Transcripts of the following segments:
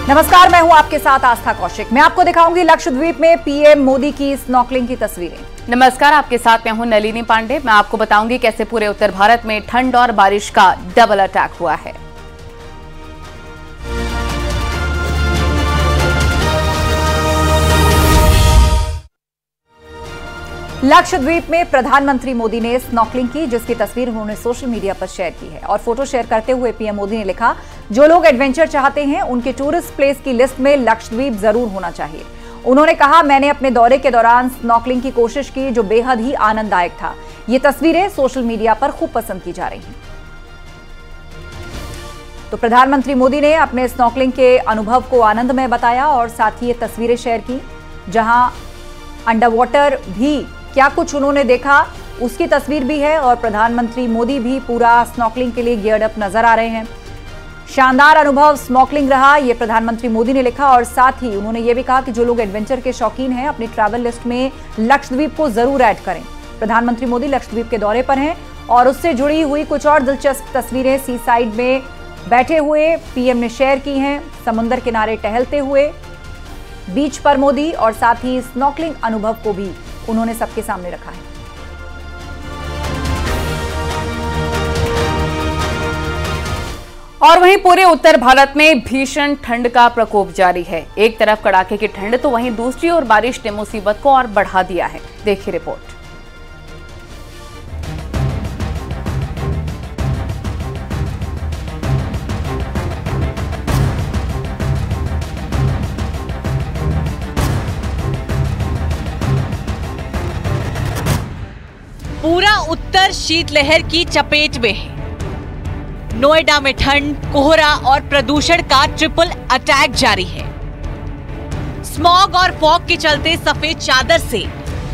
नमस्कार, मैं हूं आपके साथ आस्था कौशिक। मैं आपको दिखाऊंगी लक्षद्वीप में पीएम मोदी की स्नॉर्कलिंग की तस्वीरें। नमस्कार, आपके साथ मैं हूं नलिनी पांडे। मैं आपको बताऊंगी कैसे पूरे उत्तर भारत में ठंड और बारिश का डबल अटैक हुआ है। लक्षद्वीप में प्रधानमंत्री मोदी ने स्नॉर्कलिंग की, जिसकी तस्वीर उन्होंने सोशल मीडिया पर शेयर की है। और फोटो शेयर करते हुए पीएम मोदी ने लिखा, जो लोग एडवेंचर चाहते हैं उनके टूरिस्ट प्लेस की लिस्ट में लक्षद्वीप जरूर होना चाहिए। उन्होंने कहा, मैंने अपने दौरे के दौरान स्नॉर्कलिंग की कोशिश की, जो बेहद ही आनंददायक था। ये तस्वीरें सोशल मीडिया पर खूब पसंद की जा रही हैं। तो प्रधानमंत्री मोदी ने अपने स्नॉर्कलिंग के अनुभव को आनंदमय बताया और साथ ही ये तस्वीरें शेयर की, जहां अंडर वाटर भी क्या कुछ उन्होंने देखा उसकी तस्वीर भी है। और प्रधानमंत्री मोदी भी पूरा स्नॉर्कलिंग के लिए गियर्ड अप नजर आ रहे हैं। शानदार अनुभव स्नॉर्कलिंग रहा, ये प्रधानमंत्री मोदी ने लिखा। और साथ ही उन्होंने ये भी कहा कि जो लोग एडवेंचर के शौकीन हैं, अपनी ट्रैवल लिस्ट में लक्षद्वीप को जरूर ऐड करें। प्रधानमंत्री मोदी लक्षद्वीप के दौरे पर हैं और उससे जुड़ी हुई कुछ और दिलचस्प तस्वीरें सी साइड में बैठे हुए पीएम ने शेयर की हैं। समुद्र किनारे टहलते हुए बीच पर मोदी, और साथ ही स्नॉर्कलिंग अनुभव को भी उन्होंने सबके सामने रखा है। और वहीं पूरे उत्तर भारत में भीषण ठंड का प्रकोप जारी है। एक तरफ कड़ाके की ठंड तो वहीं दूसरी ओर बारिश ने मुसीबत को और बढ़ा दिया है। देखिए रिपोर्ट। पूरा उत्तर शीतलहर की चपेट में है। नोएडा में ठंड, कोहरा और प्रदूषण का ट्रिपल अटैक जारी है। स्मॉग और फॉग के चलते सफेद चादर से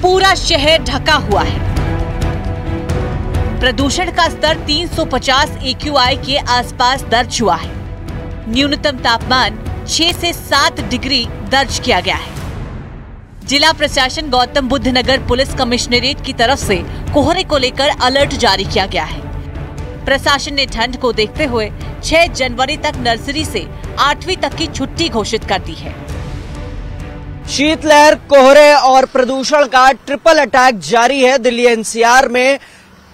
पूरा शहर ढका हुआ है। प्रदूषण का स्तर 350 AQI के आसपास दर्ज हुआ है। न्यूनतम तापमान 6 से 7 डिग्री दर्ज किया गया है। जिला प्रशासन गौतम बुद्ध नगर पुलिस कमिश्नरेट की तरफ से कोहरे को लेकर अलर्ट जारी किया गया है। प्रशासन ने ठंड को देखते हुए 6 जनवरी तक नर्सरी से 8वीं तक की छुट्टी घोषित कर दी है। शीतलहर, कोहरे और प्रदूषण का ट्रिपल अटैक जारी है। दिल्ली एनसीआर में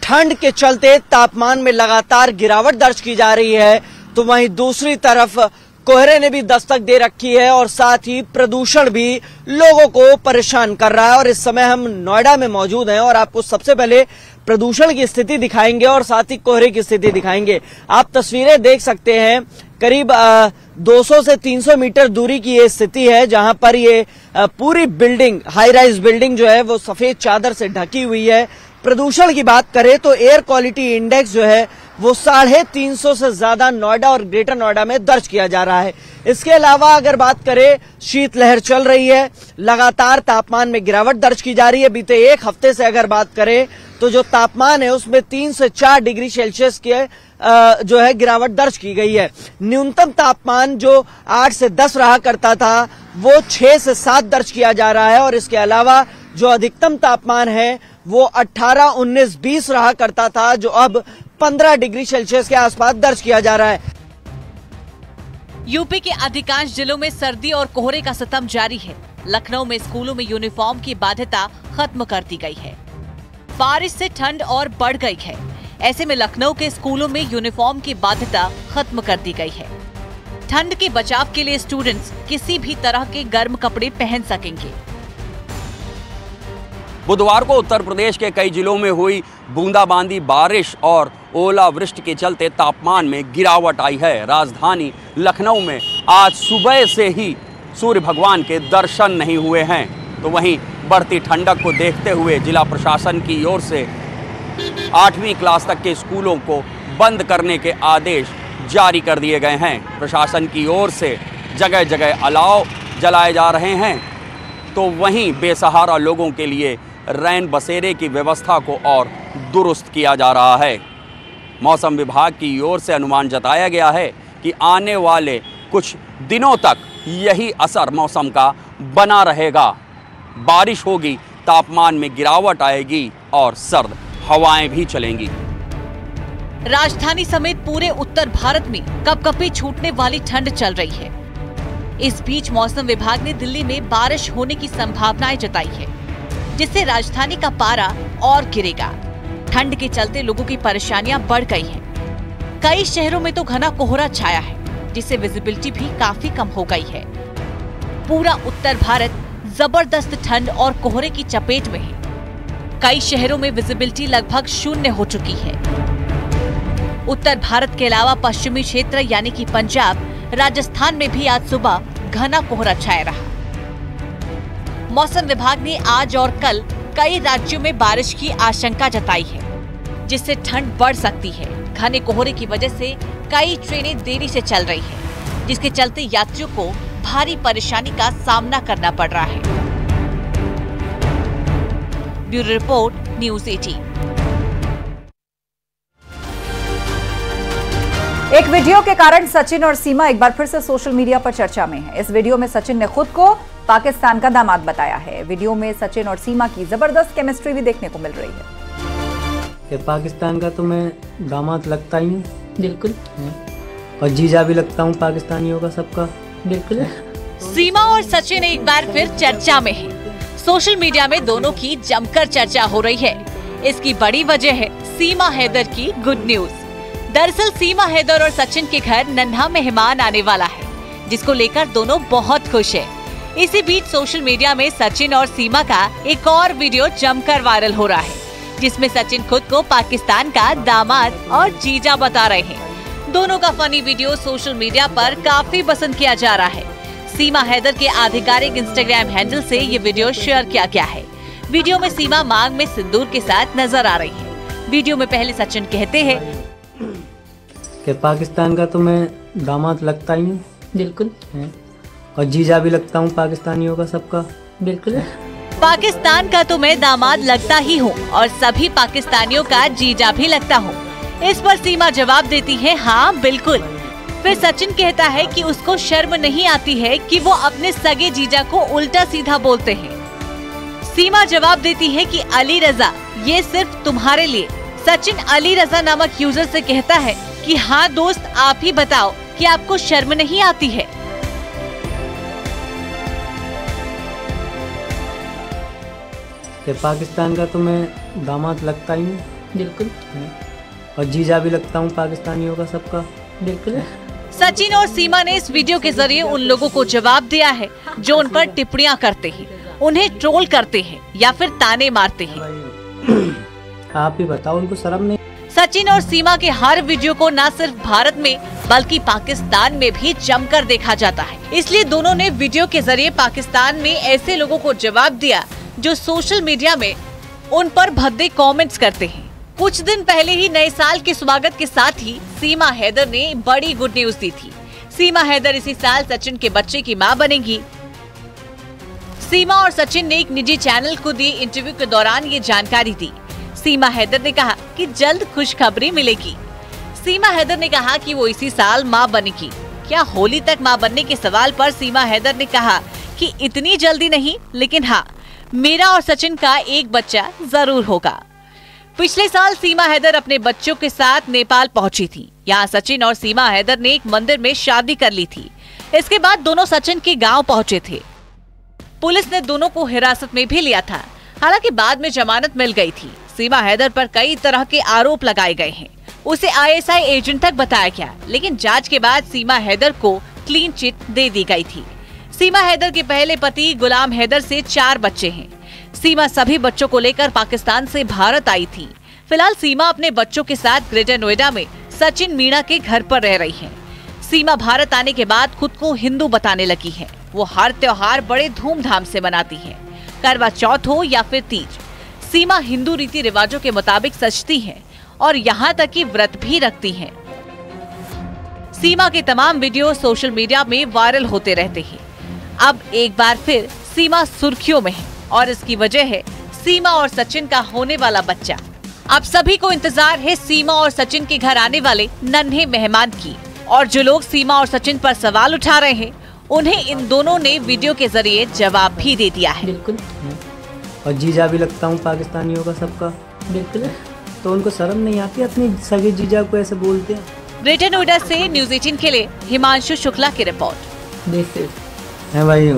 ठंड के चलते तापमान में लगातार गिरावट दर्ज की जा रही है, तो वहीं दूसरी तरफ कोहरे ने भी दस्तक दे रखी है और साथ ही प्रदूषण भी लोगों को परेशान कर रहा है। और इस समय हम नोएडा में मौजूद हैं और आपको सबसे पहले प्रदूषण की स्थिति दिखाएंगे और साथ ही कोहरे की स्थिति दिखाएंगे। आप तस्वीरें देख सकते हैं, करीब 200 से 300 मीटर दूरी की ये स्थिति है, जहां पर ये पूरी बिल्डिंग, हाई राइज बिल्डिंग जो है वो सफेद चादर से ढकी हुई है। प्रदूषण की बात करें तो एयर क्वालिटी इंडेक्स जो है वो 350 से ज्यादा नोएडा और ग्रेटर नोएडा में दर्ज किया जा रहा है। इसके अलावा अगर बात करें, शीतलहर चल रही है, लगातार तापमान में गिरावट दर्ज की जा रही है। बीते एक हफ्ते से अगर बात करें तो जो तापमान है उसमें 3 से 4 डिग्री सेल्सियस के जो है गिरावट दर्ज की गई है। न्यूनतम तापमान जो 8 से 10 रहा करता था वो 6 से 7 दर्ज किया जा रहा है। और इसके अलावा जो अधिकतम तापमान है वो 18, 19, 20 रहा करता था, जो अब 15 डिग्री सेल्सियस के आसपास दर्ज किया जा रहा है। यूपी के अधिकांश जिलों में सर्दी और कोहरे का सितम जारी है। लखनऊ में स्कूलों में यूनिफॉर्म की बाध्यता खत्म कर दी गई है। बारिश से ठंड और बढ़ गई है। ऐसे में लखनऊ के स्कूलों में यूनिफॉर्म की बाध्यता खत्म कर दी गई है। ठंड के बचाव के लिए स्टूडेंट्स किसी भी तरह के गर्म कपड़े पहन सकेंगे। बुधवार को उत्तर प्रदेश के कई जिलों में हुई बूंदाबांदी बारिश और ओलावृष्टि के चलते तापमान में गिरावट आई है। राजधानी लखनऊ में आज सुबह से ही सूर्य भगवान के दर्शन नहीं हुए हैं। तो वहीं बढ़ती ठंडक को देखते हुए जिला प्रशासन की ओर से 8वीं क्लास तक के स्कूलों को बंद करने के आदेश जारी कर दिए गए हैं। प्रशासन की ओर से जगह जगह अलाव जलाए जा रहे हैं, तो वहीं बेसहारा लोगों के लिए रैन बसेरे की व्यवस्था को और दुरुस्त किया जा रहा है। मौसम विभाग की ओर से अनुमान जताया गया है कि आने वाले कुछ दिनों तक यही असर मौसम का बना रहेगा। बारिश होगी, तापमान में गिरावट आएगी और सर्द हवाएं भी चलेंगी। राजधानी समेत पूरे उत्तर भारत में कपकपी छूटने वाली ठंड चल रही है। इस बीच मौसम विभाग ने दिल्ली में बारिश होने की संभावनाएं जताई है, जिससे राजधानी का पारा और गिरेगा। ठंड के चलते लोगों की परेशानियां बढ़ गई हैं। कई शहरों में तो घना कोहरा छाया है, जिससे विजिबिलिटी भी काफी कम हो गई है। पूरा उत्तर भारत जबरदस्त ठंड और कोहरे की चपेट में है। कई शहरों में विजिबिलिटी लगभग शून्य हो चुकी है। उत्तर भारत के अलावा पश्चिमी क्षेत्र यानी कि पंजाब, राजस्थान में भी आज सुबह घना कोहरा छाया रहा। मौसम विभाग ने आज और कल कई राज्यों में बारिश की आशंका जताई है, जिससे ठंड बढ़ सकती है। घने कोहरे की वजह से कई ट्रेनें देरी से चल रही हैं, जिसके चलते यात्रियों को भारी परेशानी का सामना करना पड़ रहा है। Bureau report, news 18। एक वीडियो के कारण सचिन और सीमा एक बार फिर से सोशल मीडिया पर चर्चा में है। इस वीडियो में सचिन ने खुद को पाकिस्तान का दामाद बताया है। वीडियो में सचिन और सीमा की जबरदस्त केमिस्ट्री भी देखने को मिल रही है। कि पाकिस्तान का तो मैं दामाद लगता ही हूँ, बिल्कुल, और जीजा भी लगता हूँ पाकिस्तानियों का सबका, बिल्कुल। सीमा और सचिन एक बार फिर चर्चा में है। सोशल मीडिया में दोनों की जमकर चर्चा हो रही है। इसकी बड़ी वजह है सीमा हैदर की गुड न्यूज। दरअसल सीमा हैदर और सचिन के घर नन्हा मेहमान आने वाला है, जिसको लेकर दोनों बहुत खुश है। इसी बीच सोशल मीडिया में सचिन और सीमा का एक और वीडियो जमकर वायरल हो रहा है, जिसमें सचिन खुद को पाकिस्तान का दामाद और जीजा बता रहे हैं। दोनों का फनी वीडियो सोशल मीडिया पर काफी पसंद किया जा रहा है। सीमा हैदर के आधिकारिक इंस्टाग्राम हैंडल से ये वीडियो शेयर किया गया है। वीडियो में सीमा मांग में सिंदूर के साथ नजर आ रही है। वीडियो में पहले सचिन कहते हैं कि पाकिस्तान का तो मैं दामाद लगता ही हूँ, बिल्कुल, और जीजा भी लगता हूँ पाकिस्तानियों का सबका, बिल्कुल। पाकिस्तान का तो मैं दामाद लगता ही हूँ और सभी पाकिस्तानियों का जीजा भी लगता हूँ। इस पर सीमा जवाब देती है, हाँ बिल्कुल। फिर सचिन कहता है कि उसको शर्म नहीं आती है कि वो अपने सगे जीजा को उल्टा सीधा बोलते हैं। सीमा जवाब देती है कि अली रजा, ये सिर्फ तुम्हारे लिए। सचिन अली रजा नामक यूजर से कहता है कि हाँ दोस्त, आप ही बताओ कि आपको शर्म नहीं आती है। कि पाकिस्तान का तो मैं दामाद लगता ही हूँ, बिल्कुल, और जीजा भी लगता हूँ पाकिस्तानियों का सबका, बिल्कुल। सचिन और सीमा ने इस वीडियो के जरिए उन लोगों को जवाब दिया है जो उन पर टिप्पणियां करते हैं, उन्हें ट्रोल करते हैं या फिर ताने मारते हैं। आप ही बताओ, उनको शर्म नहीं? सचिन और सीमा के हर वीडियो को न सिर्फ भारत में बल्कि पाकिस्तान में भी जमकर देखा जाता है। इसलिए दोनों ने वीडियो के जरिए पाकिस्तान में ऐसे लोगों को जवाब दिया जो सोशल मीडिया में उन पर भद्दे कमेंट्स करते हैं। कुछ दिन पहले ही नए साल के स्वागत के साथ ही सीमा हैदर ने बड़ी गुड न्यूज दी थी। सीमा हैदर इसी साल सचिन के बच्चे की मां बनेगी। सीमा और सचिन ने एक निजी चैनल को दिए इंटरव्यू के दौरान ये जानकारी दी। सीमा हैदर ने कहा कि जल्द खुशखबरी मिलेगी। सीमा हैदर ने कहा कि वो इसी साल मां बनेगी। क्या होली तक मां बनने के सवाल पर सीमा हैदर ने कहा कि इतनी जल्दी नहीं, लेकिन हाँ, मेरा और सचिन का एक बच्चा जरूर होगा। पिछले साल सीमा हैदर अपने बच्चों के साथ नेपाल पहुंची थी। यहाँ सचिन और सीमा हैदर ने एक मंदिर में शादी कर ली थी। इसके बाद दोनों सचिन के गांव पहुंचे थे। पुलिस ने दोनों को हिरासत में भी लिया था, हालांकि बाद में जमानत मिल गई थी। सीमा हैदर पर कई तरह के आरोप लगाए गए हैं। उसे ISI एजेंट तक बताया गया, लेकिन जांच के बाद सीमा हैदर को क्लीन चिट दे दी गई थी। सीमा हैदर के पहले पति गुलाम हैदर से 4 बच्चे हैं। सीमा सभी बच्चों को लेकर पाकिस्तान से भारत आई थी। फिलहाल सीमा अपने बच्चों के साथ ग्रेटर नोएडा में सचिन मीणा के घर पर रह रही है। सीमा भारत आने के बाद खुद को हिंदू बताने लगी है। वो हर त्योहार बड़े धूमधाम से मनाती है, करवा चौथ हो या फिर तीज। सीमा हिंदू रीति रिवाजों के मुताबिक सजती है और यहाँ तक कि व्रत भी रखती है। सीमा के तमाम वीडियो सोशल मीडिया में वायरल होते रहते हैं। अब एक बार फिर सीमा सुर्खियों में है और इसकी वजह है सीमा और सचिन का होने वाला बच्चा। अब सभी को इंतजार है सीमा और सचिन के घर आने वाले नन्हे मेहमान की, और जो लोग सीमा और सचिन पर सवाल उठा रहे हैं उन्हें इन दोनों ने वीडियो के जरिए जवाब भी दे दिया है। बिल्कुल, और जीजा भी लगता हूँ पाकिस्तानियों का सबका, बिल्कुल। तो उनको शर्म नहीं आती अपनी सगे जीजा को ऐसे बोलते हैं? ग्रेटर नोएडा से न्यूज़ 18 के लिए हिमांशु शुक्ला की रिपोर्ट। है भाई।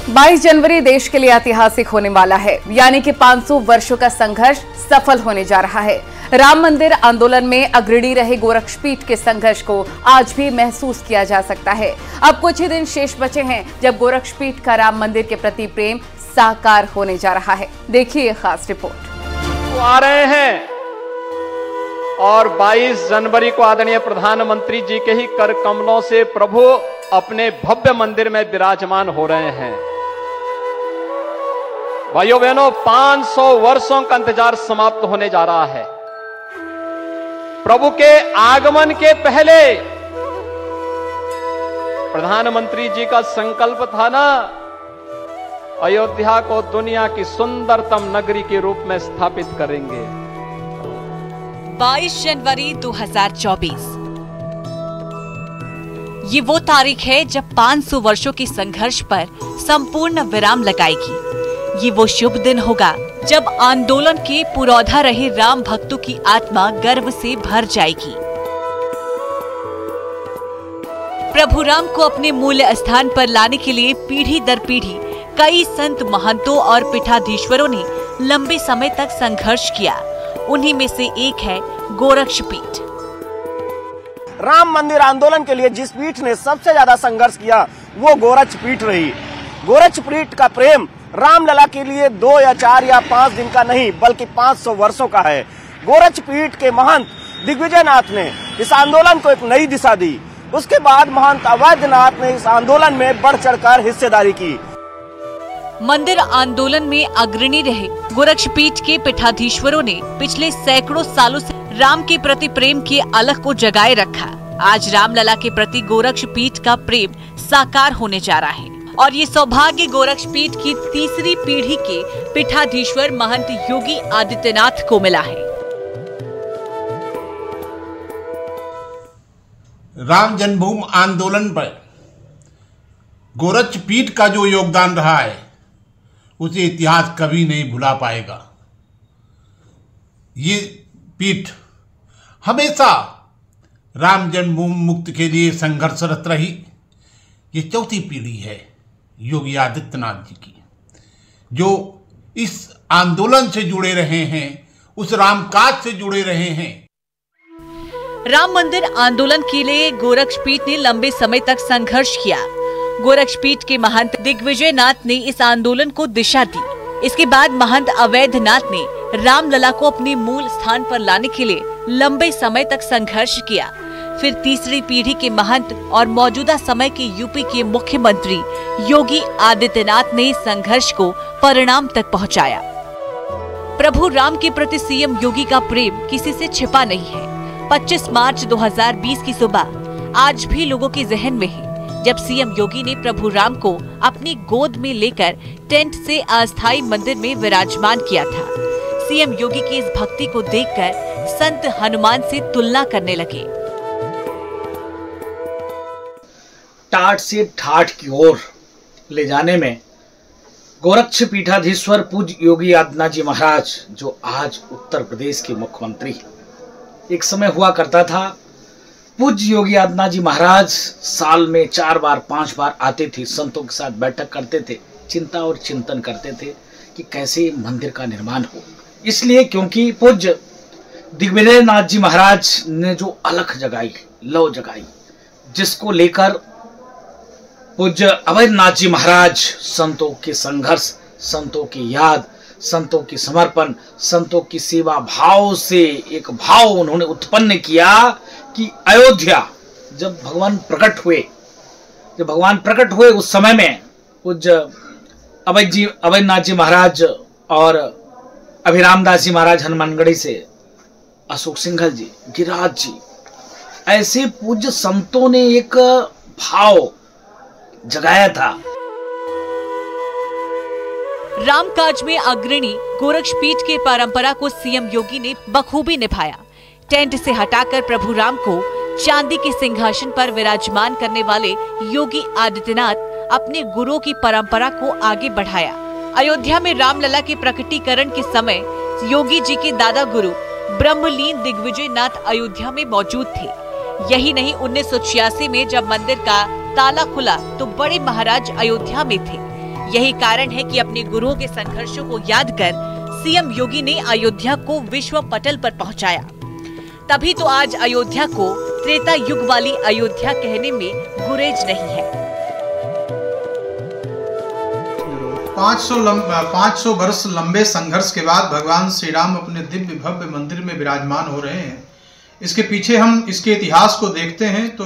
22 जनवरी देश के लिए ऐतिहासिक होने वाला है, यानी कि 500 वर्षों का संघर्ष सफल होने जा रहा है। राम मंदिर आंदोलन में अग्रणी रहे गोरक्षपीठ के संघर्ष को आज भी महसूस किया जा सकता है। अब कुछ ही दिन शेष बचे हैं जब गोरक्षपीठ का राम मंदिर के प्रति प्रेम साकार होने जा रहा है। देखिए खास रिपोर्ट। आ रहे हैं और 22 जनवरी को आदरणीय प्रधानमंत्री जी के ही कर कमलों से प्रभु अपने भव्य मंदिर में विराजमान हो रहे हैं। भाइयों बहनों, 500 वर्षों का इंतजार समाप्त होने जा रहा है। प्रभु के आगमन के पहले प्रधानमंत्री जी का संकल्प था ना, अयोध्या को दुनिया की सुंदरतम नगरी के रूप में स्थापित करेंगे। 22 जनवरी 2024 ये वो तारीख है जब 500 वर्षों के संघर्ष पर संपूर्ण विराम लगाएगी। ये वो शुभ दिन होगा जब आंदोलन के पुरोधा रहे राम भक्तों की आत्मा गर्व से भर जाएगी। प्रभु राम को अपने मूल स्थान पर लाने के लिए पीढ़ी दर पीढ़ी कई संत महंतों और पीठाधीश्वरों ने लंबे समय तक संघर्ष किया। उन्हीं में से एक है गोरक्षपीठ। राम मंदिर आंदोलन के लिए जिस पीठ ने सबसे ज्यादा संघर्ष किया वो गोरक्षपीठ रही। गोरक्षपीठ का प्रेम रामलला के लिए 2 या 4 या 5 दिन का नहीं बल्कि 500 वर्षों का है। गोरक्षपीठ के महंत दिग्विजयनाथ ने इस आंदोलन को एक नई दिशा दी। उसके बाद महंत अवैधनाथ ने इस आंदोलन में बढ़ चढ़कर हिस्सेदारी की। मंदिर आंदोलन में अग्रणी रहे गोरक्षपीठ के पीठाधीश्वरों ने पिछले सैकड़ों सालों से राम के प्रति प्रेम के अलख को जगाए रखा। आज रामलला के प्रति गोरक्षपीठ का प्रेम साकार होने जा रहा है और ये सौभाग्य गोरक्षपीठ की तीसरी पीढ़ी के पीठाधीश्वर महंत योगी आदित्यनाथ को मिला है। राम जन्मभूमि आंदोलन पर गोरक्षपीठ का जो योगदान रहा है उसे इतिहास कभी नहीं भुला पाएगा। ये पीठ हमेशा राम जन्मभूमि मुक्ति के लिए संघर्षरत रही। ये चौथी पीढ़ी है योगी आदित्यनाथ जी की, जो इस आंदोलन से जुड़े रहे हैं, उस रामकाज से जुड़े रहे हैं। राम मंदिर आंदोलन के लिए गोरक्षपीठ ने लंबे समय तक संघर्ष किया। गोरक्षपीठ के महंत दिग्विजयनाथ ने इस आंदोलन को दिशा दी। इसके बाद महंत अवैधनाथ ने रामलला को अपने मूल स्थान पर लाने के लिए लंबे समय तक संघर्ष किया। फिर तीसरी पीढ़ी के महंत और मौजूदा समय के यूपी के मुख्यमंत्री योगी आदित्यनाथ ने संघर्ष को परिणाम तक पहुंचाया। प्रभु राम के प्रति सीएम योगी का प्रेम किसी से छिपा नहीं है। 25 मार्च 2020 की सुबह आज भी लोगों के जहन में है जब सीएम योगी ने प्रभु राम को अपनी गोद में लेकर टेंट से अस्थायी मंदिर में विराजमान किया था। सीएम योगी की इस भक्ति को देखकर संत हनुमान से तुलना करने लगे। टाट से ठाठ की ओर ले जाने में गोरक्ष पीठाधीश्वर पूज्य योगी आदित्यनाथ जी महाराज, जो आज उत्तर प्रदेश के मुख्यमंत्री, एक समय हुआ करता था पूज्य योगी आदित्यनाथ जी महाराज साल में 4 बार 5 बार आते थे, संतों के साथ बैठक करते थे, चिंता और चिंतन करते थे कि कैसे मंदिर का निर्माण हो। इसलिए क्योंकि पूज्य दिग्विजयनाथ जी महाराज ने जो अलख जगाई, लौ जगाई, जिसको लेकर पूज्य अवैधनाथ जी महाराज संतों के संघर्ष, संतों की याद, संतों की समर्पण, संतों की सेवा भाव से एक भाव उन्होंने उत्पन्न किया कि अयोध्या जब भगवान प्रकट हुए उस समय में पूज्य अवैधनाथ जी महाराज और अभिरामदास जी महाराज हनुमानगढ़ी से, अशोक सिंघल जी, गिरिराज जी, ऐसे पूज्य संतों ने एक भाव जगाया था। रामकाज में अग्रणी गोरक्षपीठ की परंपरा को सीएम योगी ने बखूबी निभाया। टेंट से हटाकर प्रभु राम को चांदी के सिंहासन पर विराजमान करने वाले योगी आदित्यनाथ अपने गुरुओं की परंपरा को आगे बढ़ाया। अयोध्या में रामलला के प्रकटीकरण के समय योगी जी के दादा गुरु ब्रह्मलीन दिग्विजयनाथ अयोध्या में मौजूद थे। यही नहीं, 1986 में जब मंदिर का ताला खुला तो बड़े महाराज अयोध्या में थे। यही कारण है कि अपने गुरुओं के संघर्षों को याद कर सीएम योगी ने अयोध्या को विश्व पटल पर पहुंचाया। तभी तो आज अयोध्या को त्रेता युग वाली अयोध्या कहने में गुरेज नहीं है। 500 वर्ष लंबे संघर्ष के बाद भगवान श्री राम अपने दिव्य भव्य मंदिर में विराजमान हो रहे हैं। इसके पीछे हम इसके इतिहास को देखते हैं तो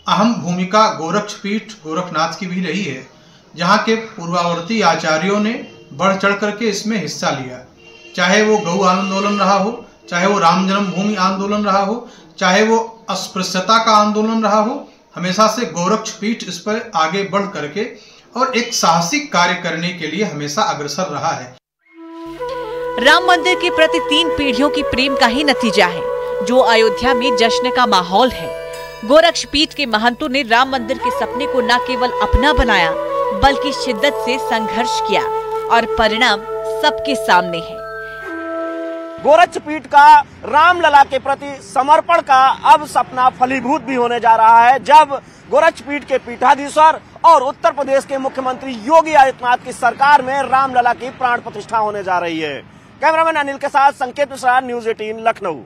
अहम भूमिका गोरक्षपीठ गोरखनाथ की भी रही है, जहाँ के पूर्वावर्ती आचार्यों ने बढ़ चढ़ करके इसमें हिस्सा लिया। चाहे वो गौ आंदोलन रहा हो, चाहे वो राम जन्मभूमि आंदोलन रहा हो, चाहे वो अस्पृश्यता का आंदोलन रहा हो, हमेशा से गोरक्षपीठ इस पर आगे बढ़ करके और एक साहसिक कार्य करने के लिए हमेशा अग्रसर रहा है। राम मंदिर के प्रति 3 पीढ़ियों की प्रेम का ही नतीजा है जो अयोध्या में जश्न का माहौल है। गोरक्षपीठ के महंतों ने राम मंदिर के सपने को न केवल अपना बनाया बल्कि शिद्दत से संघर्ष किया और परिणाम सबके सामने है। गोरक्षपीठ का रामलला के प्रति समर्पण का अब सपना फलीभूत भी होने जा रहा है, जब गोरक्षपीठ के पीठाधीश्वर और उत्तर प्रदेश के मुख्यमंत्री योगी आदित्यनाथ की सरकार में रामलला की प्राण प्रतिष्ठा होने जा रही है। कैमरामैन अनिल के साथ संकेत मिश्रा, न्यूज 18 लखनऊ।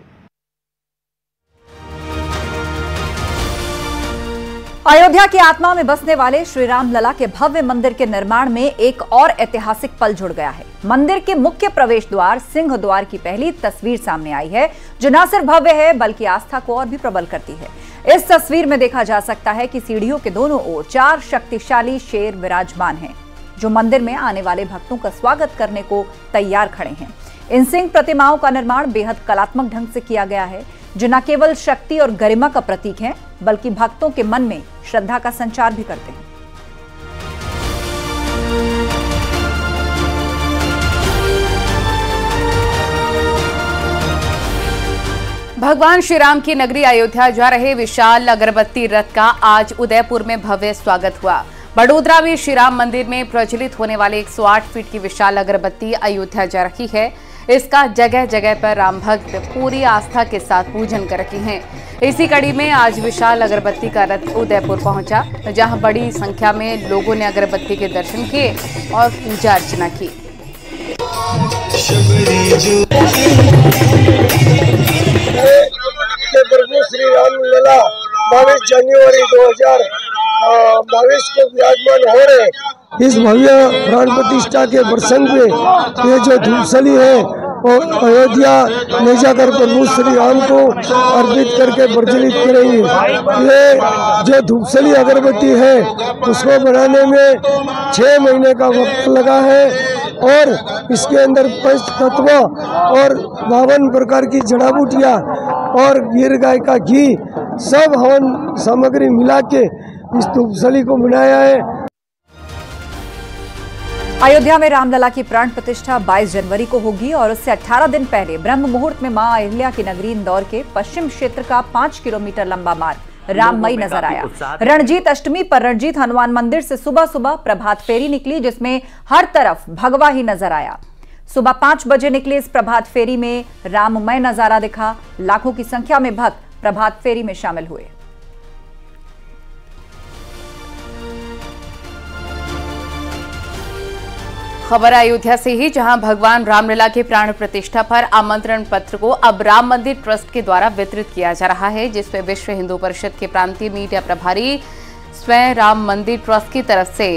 अयोध्या की आत्मा में बसने वाले श्री राम लला के भव्य मंदिर के निर्माण में एक और ऐतिहासिक पल जुड़ गया है। मंदिर के मुख्य प्रवेश द्वार सिंह द्वार की पहली तस्वीर सामने आई है, जो न सिर्फ भव्य है बल्कि आस्था को और भी प्रबल करती है। इस तस्वीर में देखा जा सकता है कि सीढ़ियों के दोनों ओर 4 शक्तिशाली शेर विराजमान हैं, जो मंदिर में आने वाले भक्तों का स्वागत करने को तैयार खड़े हैं। इन सिंह प्रतिमाओं का निर्माण बेहद कलात्मक ढंग से किया गया है, जो न केवल शक्ति और गरिमा का प्रतीक है बल्कि भक्तों के मन में श्रद्धा का संचार भी करते हैं। भगवान श्री राम की नगरी अयोध्या जा रहे विशाल अगरबत्ती रथ का आज उदयपुर में भव्य स्वागत हुआ। बड़ोदरा में श्री राम मंदिर में प्रज्वलित होने वाले 108 फीट की विशाल अगरबत्ती अयोध्या जा रही है। इसका जगह जगह पर राम भक्त पूरी आस्था के साथ पूजन कर रहे हैं। इसी कड़ी में आज विशाल अगरबत्ती का रथ उदयपुर पहुंचा, जहां बड़ी संख्या में लोगों ने अगरबत्ती के दर्शन किए और पूजा अर्चना की। प्रभु श्री राम लला 22 जनवरी 2022 को विराजमान हो रहे इस भव्य प्राण प्रतिष्ठा के प्रसंग में ये जो धूपसली है और अयोध्या ले जाकर प्रभु श्री राम को अर्पित करके प्रज्वलित करेंगे। ये जो धूपसली अगरबत्ती है उसको बनाने में 6 महीने का वक्त लगा है और इसके अंदर 5 तत्व और 52 प्रकार की जड़ा बूटियाँ और गिर गाय का घी सब हवन सामग्री मिला के इस धूपसली को बनाया है। अयोध्या में रामलला की प्राण प्रतिष्ठा 22 जनवरी को होगी और उससे 18 दिन पहले ब्रह्म मुहूर्त में मां अहिल्या की नगरी इंदौर के पश्चिम क्षेत्र का 5 किलोमीटर लंबा मार्ग राममयी नजर आया। रणजीत अष्टमी पर रणजीत हनुमान मंदिर से सुबह सुबह प्रभात फेरी निकली, जिसमें हर तरफ भगवा ही नजर आया। सुबह 5 बजे निकली इस प्रभात फेरी में राममय नजारा दिखा। लाखों की संख्या में भक्त प्रभात फेरी में शामिल हुए। खबर अयोध्या से ही, जहां भगवान रामलला के प्राण प्रतिष्ठा पर आमंत्रण पत्र को अब राम मंदिर ट्रस्ट के द्वारा वितरित किया जा रहा है, जिसमें विश्व हिंदू परिषद के प्रांतीय मीडिया प्रभारी स्वयं राम मंदिर ट्रस्ट की तरफ से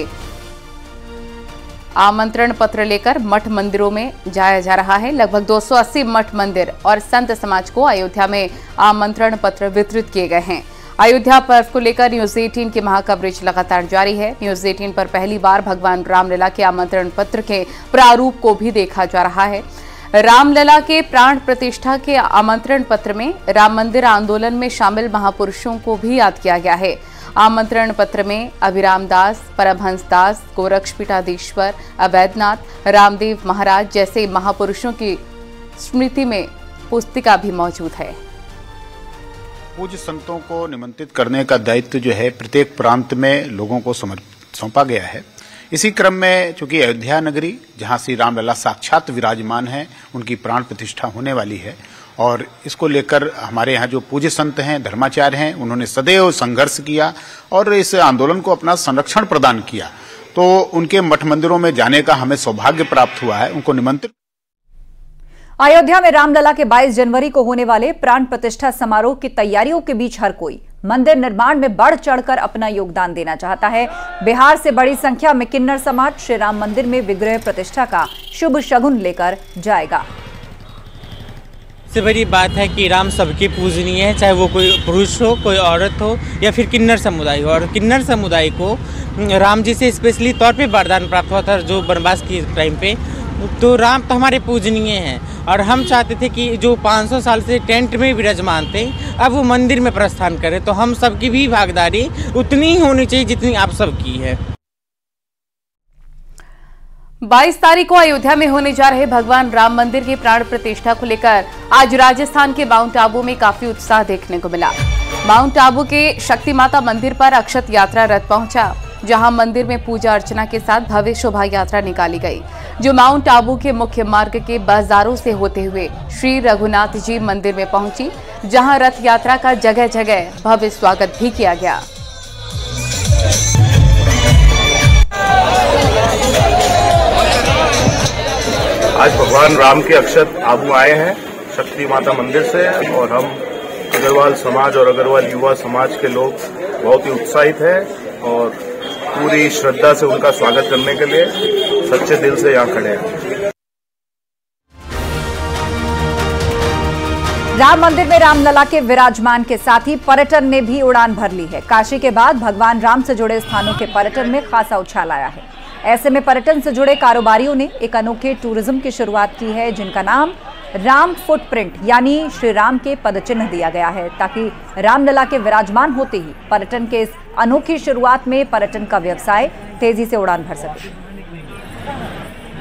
आमंत्रण पत्र लेकर मठ मंदिरों में जाया जा रहा है। लगभग 280 मठ मंदिर और संत समाज को अयोध्या में आमंत्रण पत्र वितरित किए गए हैं। अयोध्या पर्व को लेकर न्यूज 18 की महाकवरेज लगातार जारी है। न्यूज 18 पर पहली बार भगवान रामलला के आमंत्रण पत्र के प्रारूप को भी देखा जा रहा है। रामलला के प्राण प्रतिष्ठा के आमंत्रण पत्र में राम मंदिर आंदोलन में शामिल महापुरुषों को भी याद किया गया है। आमंत्रण पत्र में अभिराम दास, परमहंस दास, गोरक्षपीठाधीश्वर, अवैधनाथ, रामदेव महाराज जैसे महापुरुषों की स्मृति में पुस्तिका भी मौजूद है। पूज्य संतों को निमंत्रित करने का दायित्व जो है प्रत्येक प्रांत में लोगों को सौंपा गया है। इसी क्रम में चूंकि अयोध्या नगरी, जहां श्री रामलला साक्षात विराजमान है, उनकी प्राण प्रतिष्ठा होने वाली है और इसको लेकर हमारे यहाँ जो पूज्य संत हैं, धर्माचार्य हैं, उन्होंने सदैव संघर्ष किया और इस आंदोलन को अपना संरक्षण प्रदान किया। तो उनके मठ मंदिरों में जाने का हमें सौभाग्य प्राप्त हुआ है, उनको निमंत्रित। अयोध्या में रामलला के 22 जनवरी को होने वाले प्राण प्रतिष्ठा समारोह की तैयारियों के बीच हर कोई मंदिर निर्माण में बढ़ चढ़कर अपना योगदान देना चाहता है। बिहार से बड़ी संख्या में किन्नर समाज श्री राम मंदिर में विग्रह प्रतिष्ठा का शुभ शगुन लेकर जाएगा। सबसे बड़ी बात है कि राम सबके पूजनीय है, चाहे वो कोई पुरुष हो, कोई औरत हो या फिर किन्नर समुदाय हो। और किन्नर समुदाय को राम जी से स्पेशली तौर पे वरदान प्राप्त हुआ था जो वनवास के टाइम पे। तो राम तो हमारे पूजनीय हैं और हम चाहते थे कि जो 500 साल से टेंट में विराजमान थे अब वो मंदिर में प्रस्थान करें। तो हम सबकी भी भागीदारी उतनी ही होनी चाहिए जितनी आप सबकी है। 22 तारीख को अयोध्या में होने जा रहे भगवान राम मंदिर की प्राण प्रतिष्ठा को लेकर आज राजस्थान के माउंट आबू में काफी उत्साह देखने को मिला। माउंट आबू के शक्ति माता मंदिर पर अक्षत यात्रा रथ पहुंचा, जहां मंदिर में पूजा अर्चना के साथ भव्य शोभा यात्रा निकाली गई, जो माउंट आबू के मुख्य मार्ग के बाजारों से होते हुए श्री रघुनाथ जी मंदिर में पहुंची, जहां रथ यात्रा का जगह जगह भव्य स्वागत भी किया गया। आज भगवान राम के अक्षत आबू आए हैं शक्ति माता मंदिर से और हम अग्रवाल समाज और अग्रवाल युवा समाज के लोग बहुत ही उत्साहित हैं और पूरी श्रद्धा से उनका स्वागत करने के लिए सच्चे दिल से यहाँ खड़े हैं। राम मंदिर में रामलला के विराजमान के साथ ही पर्यटन ने भी उड़ान भर ली है। काशी के बाद भगवान राम से जुड़े स्थानों के पर्यटन में खासा उछाल आया है। ऐसे में पर्यटन से जुड़े कारोबारियों ने एक अनोखे टूरिज्म की शुरुआत की है, जिनका नाम राम फुटप्रिंट यानी श्री राम के पदचिन्ह दिया गया है, ताकि रामलला के विराजमान होते ही पर्यटन के इस अनोखी शुरुआत में पर्यटन का व्यवसाय तेजी से उड़ान भर सके।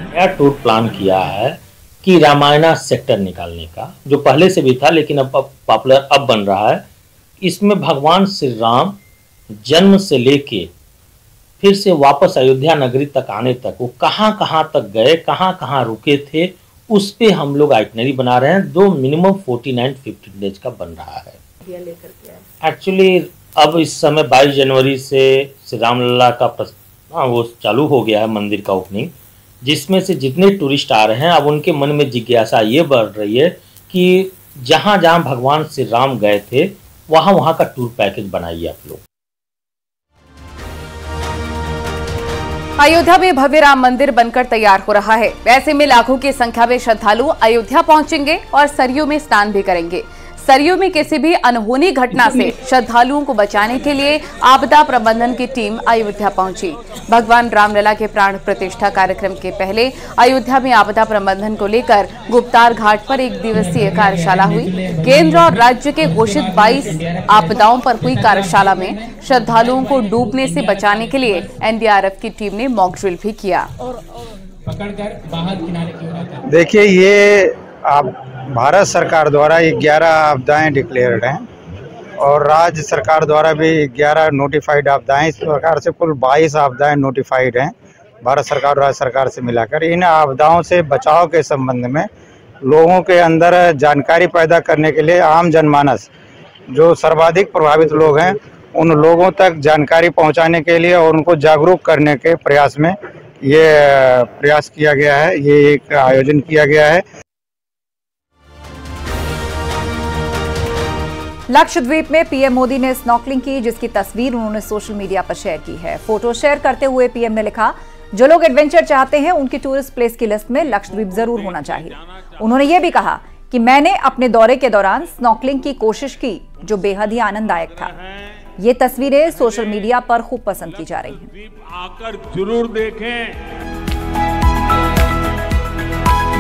नया टूर प्लान किया है कि रामायणा सेक्टर निकालने का, जो पहले से भी था लेकिन अब पॉपुलर अब बन रहा है। इसमें भगवान श्री राम जन्म से लेके फिर से वापस अयोध्या नगरी तक आने तक वो कहाँ कहाँ तक गए, कहाँ कहाँ रुके थे, उस पे हम लोग आइटनरी बना रहे हैं। दो मिनिमम 49-50 डेज का बन रहा है। एक्चुअली अब इस समय 22 जनवरी से श्री रामलला का वो चालू हो गया है मंदिर का ओपनिंग, जिसमें से जितने टूरिस्ट आ रहे हैं अब उनके मन में जिज्ञासा ये बढ़ रही है कि जहाँ जहाँ भगवान श्री राम गए थे वहाँ वहाँ का टूर पैकेज बनाइए आप लोग। अयोध्या में भव्य राम मंदिर बनकर तैयार हो रहा है। ऐसे में लाखों की संख्या में श्रद्धालु अयोध्या पहुंचेंगे और सरयू में स्नान भी करेंगे। सरयू में किसी भी अनहोनी घटना से श्रद्धालुओं को बचाने के लिए आपदा प्रबंधन की टीम अयोध्या पहुंची। भगवान रामलला के प्राण प्रतिष्ठा कार्यक्रम के पहले अयोध्या में आपदा प्रबंधन को लेकर गुप्तार घाट पर 1 दिवसीय कार्यशाला हुई। केंद्र और राज्य के घोषित 22 आपदाओं पर हुई कार्यशाला में श्रद्धालुओं को डूबने से बचाने के लिए एनडीआरएफ की टीम ने मॉक ड्रिल भी किया। देखिए, ये भारत सरकार द्वारा 11 आपदाएं डिक्लेयर्ड हैं और राज्य सरकार द्वारा भी 11 नोटिफाइड आपदाएं, इस प्रकार से कुल 22 आपदाएं नोटिफाइड हैं भारत सरकार और राज्य सरकार से मिलाकर। इन आपदाओं से बचाव के संबंध में लोगों के अंदर जानकारी पैदा करने के लिए आम जनमानस जो सर्वाधिक प्रभावित लोग हैं उन लोगों तक जानकारी पहुंचाने के लिए और उनको जागरूक करने के प्रयास में ये प्रयास किया गया है, ये एक आयोजन किया गया है। लक्षद्वीप में पीएम मोदी ने स्नॉर्कलिंग की, जिसकी तस्वीर उन्होंने सोशल मीडिया पर शेयर की है। फोटो शेयर करते हुए पीएम ने लिखा, जो लोग एडवेंचर चाहते हैं उनकी टूरिस्ट प्लेस की लिस्ट में लक्षद्वीप जरूर होना चाहिए। उन्होंने ये भी कहा कि मैंने अपने दौरे के दौरान स्नॉर्कलिंग की कोशिश की, जो बेहद ही आनंददायक था। ये तस्वीरें सोशल मीडिया पर खूब पसंद की जा रही हैं। आकर जरूर देखें।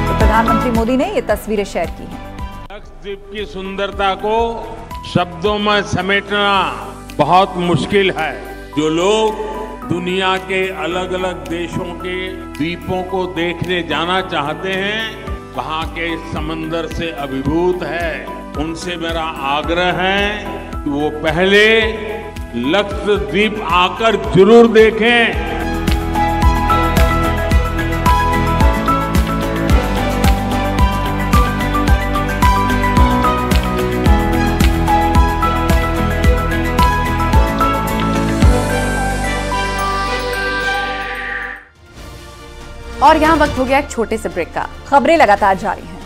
तो प्रधानमंत्री मोदी ने ये तस्वीरें शेयर की हैं। लक्षद्वीप की सुंदरता को शब्दों में समेटना बहुत मुश्किल है। जो लोग दुनिया के अलग अलग देशों के द्वीपों को देखने जाना चाहते हैं, वहां के समंदर से अभिभूत है, उनसे मेरा आग्रह है कि वो पहले लक्षद्वीप आकर जरूर देखें। और यहाँ वक्त हो गया एक छोटे से ब्रेक का। खबरें लगातार जारी हैं।